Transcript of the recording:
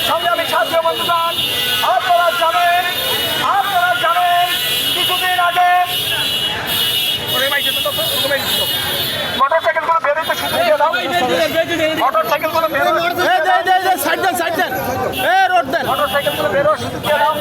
সংগ্রামী ছাত্র বন্ধুগণ, আপনারা জানেন কিছুদিন আগে মোটরসাইকেলগুলো বেরোতে শুরু করে দাও। মোটরসাইকেলগুলো মোটরসাইকেলগুলো বেরো শুরু করে দাও।